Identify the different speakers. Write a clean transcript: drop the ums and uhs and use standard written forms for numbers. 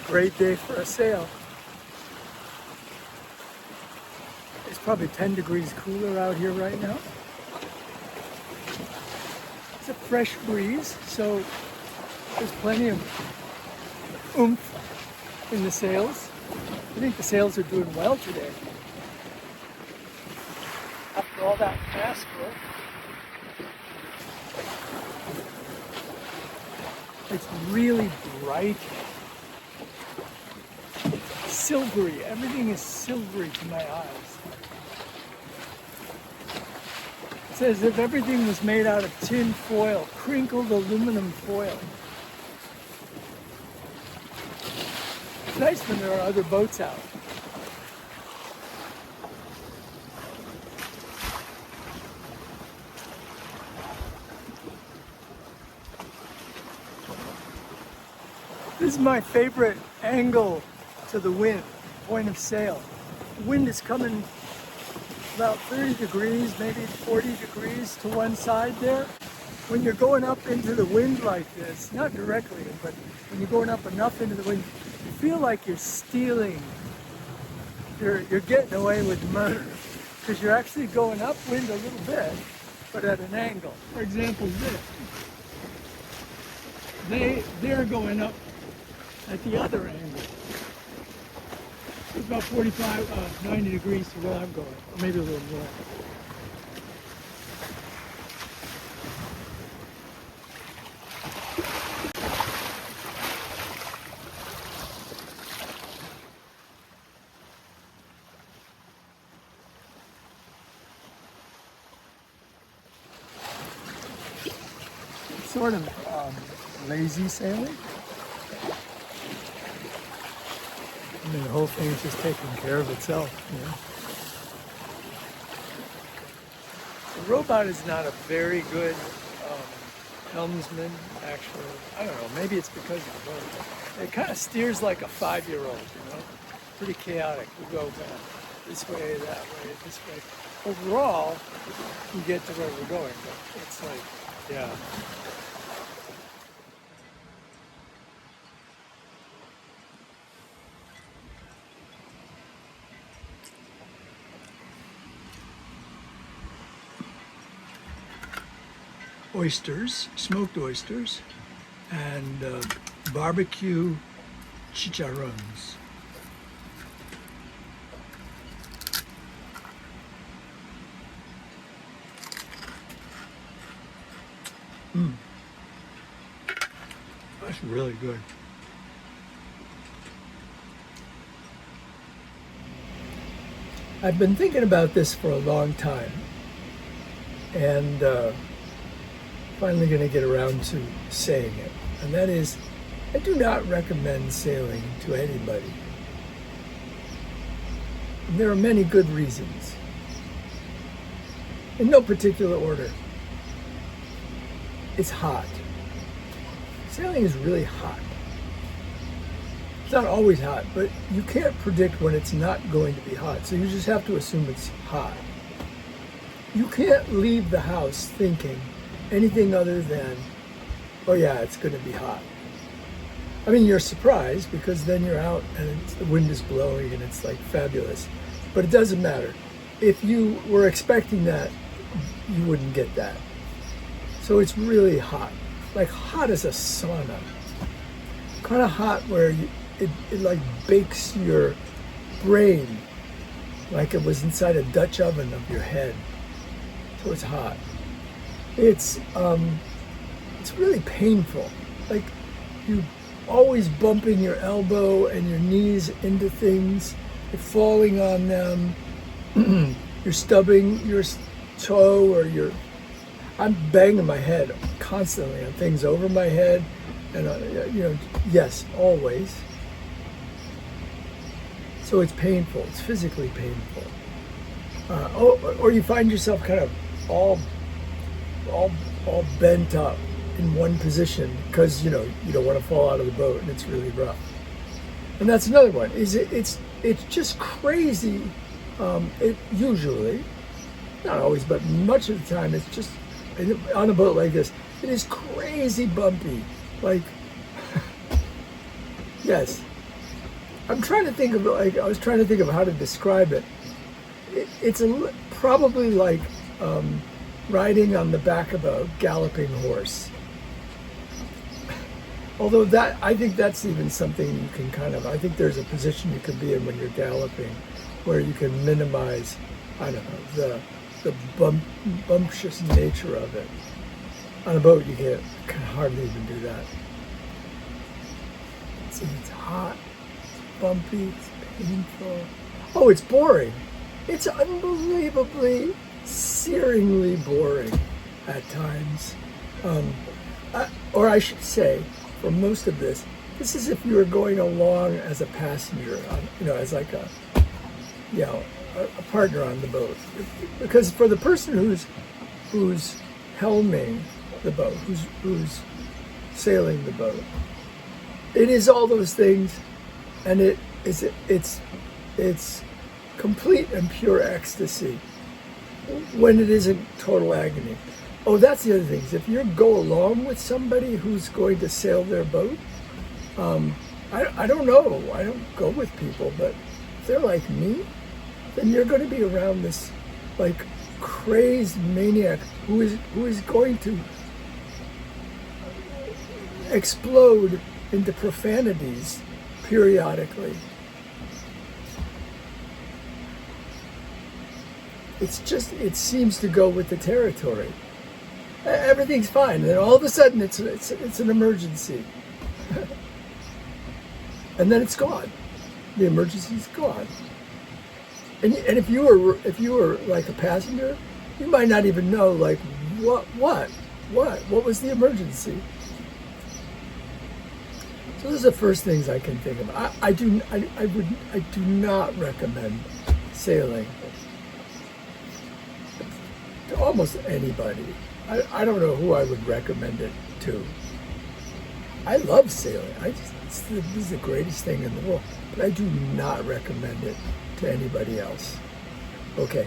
Speaker 1: Great day for a sail. It's probably 10 degrees cooler out here right now. It's a fresh breeze, so there's plenty of oomph in the sails. I think the sails are doing well today. After all that mask work, it's really bright, silvery. Everything is silvery to my eyes. It's as if everything was made out of tin foil, crinkled aluminum foil. It's nice when there are other boats out. This is my favorite angle to the wind, point of sail. The wind is coming about 30 degrees, maybe 40 degrees to one side there. When you're going up into the wind like this, not directly, but when you're going up enough into the wind, you feel like you're stealing. You're getting away with murder because you're actually going upwind a little bit, but at an angle. For example, this. They're going up at the other angle. It's about 90 degrees to where I'm going, or maybe a little more. It's sort of lazy sailing. I mean, the whole thing is just taking care of itself, you know. The robot is not a very good helmsman, actually. I don't know, maybe it's because of the boat. It kind of steers like a 5-year-old, you know. Pretty chaotic. We go this way, that way, this way. Overall, we get to where we're going, but it's like, yeah. Oysters, smoked oysters, and barbecue chicharrones. That's really good. I've been thinking about this for a long time, and finally going to get around to saying it, and that is, I do not recommend sailing to anybody. And there are many good reasons, in no particular order. It's hot. Sailing is really hot. It's not always hot, but you can't predict when it's not going to be hot, so you just have to assume it's hot. You can't leave the house thinking anything other than, oh yeah, it's going to be hot. I mean, you're surprised because then you're out and the wind is blowing and it's like fabulous. But it doesn't matter. If you were expecting that, you wouldn't get that. So it's really hot. Like hot as a sauna. Kind of hot where it like bakes your brain like it was inside a Dutch oven of your head. So it's hot. It's really painful. Like you always bumping your elbow and your knees into things. You're falling on them. You're stubbing your toe or I'm banging my head constantly on things over my head, and yes, always. So it's painful. It's physically painful. Or you find yourself kind of all bent up in one position because you don't want to fall out of the boat and it's really rough. And that's another one. It's just crazy. It usually, not always, but much of the time, it's just on a boat like this. It is crazy bumpy. Like, yes, I'm trying to think of, like, I was trying to think of how to describe it. It's probably like riding on the back of a galloping horse. Although that, I think that's even something you can kind of, I think there's a position you can be in when you're galloping where you can minimize, I don't know, the bumptious nature of it. On a boat, you can hardly even do that. See, it's hot, it's bumpy, it's painful. Oh, it's boring. It's unbelievably, searingly boring at times. Or I should say, for most of this is if you were going along as a passenger, as like a partner on the boat. Because for the person who's helming the boat, who's sailing the boat, it is all those things, and it's complete and pure ecstasy when it isn't total agony. Oh, that's the other thing. Is if you go along with somebody who's going to sail their boat, I don't know. I don't go with people, but if they're like me, then you're going to be around this like crazed maniac who is going to explode into profanities periodically. It seems to go with the territory. Everything's fine, and then all of a sudden it's an emergency, and then it's gone. The emergency's gone. And if you were like a passenger, you might not even know like what was the emergency. So those are the first things I can think of. I do not recommend sailing to almost anybody. I don't know who I would recommend it to. I love sailing. This is the greatest thing in the world. But I do not recommend it to anybody else. Okay.